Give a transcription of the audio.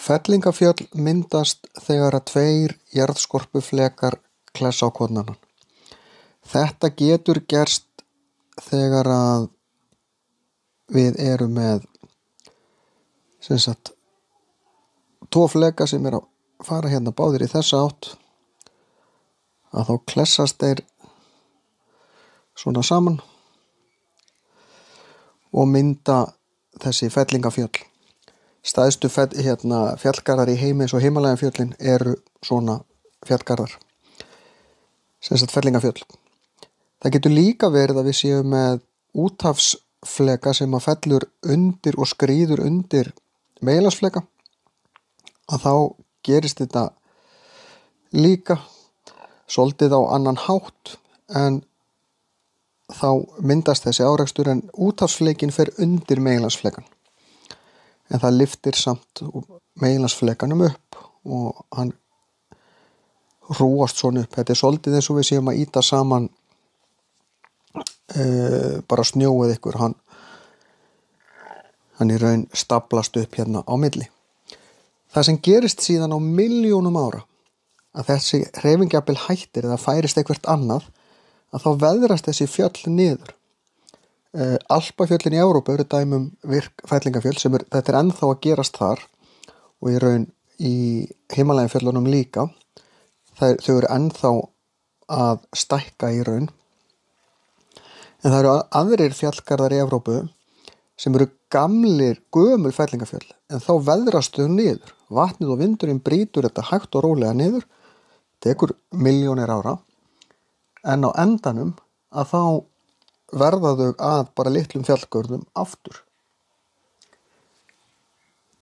Fellingafjöll myndast þegar að tveir jarðskorpuflekar klessa á hvorn annan. Þetta getur gerst þegar að við erum með tvo fleka sem að fara hérna báðir í þessa átt, að þá klessast þeir svona saman og mynda þessi fellingafjöll. Stærstu fjallgarðar í heimi eins og Himalajafjöllin eru svona fjallgarðar, fellingafjöll. Það getur líka verið að við séum með úthafsfleka sem að fellur undir og skríður undir meginlandsfleka, að þá gerist þetta líka svolítið á annan hátt, en þá myndast þessi árekstur en úthafsflekin fer undir meginlandsflekan. En það lyftir samt meginlandsflekanum upp og hann hrúast svona upp. Þetta er svolítið eins og við séum að ýta saman bara snjó eða ykkur. Hann í raun staplast upp hérna á milli. Það sem gerist síðan á milljónum ára, að þessi hreyfingjafnvel hættir eða færist eitthvert annað, að þá veðrast þessi fjöll niður. Alpafjöllin í Evrópu eru dæmum virk fellingafjöll þetta er ennþá að gerast þar, og í raun í Himalajafjöllunum líka. Þau eru ennþá að stækka í raun. En það eru aðrir fjallgarðar í Evrópu sem eru gömul fellingafjöll, en þá veðrast þau niður. Vatnið og vindurinn brýtur þetta hægt og rólega niður, tekur milljónir ára, en á endanum að þá verða þau að bara litlum fjallgörðum aftur.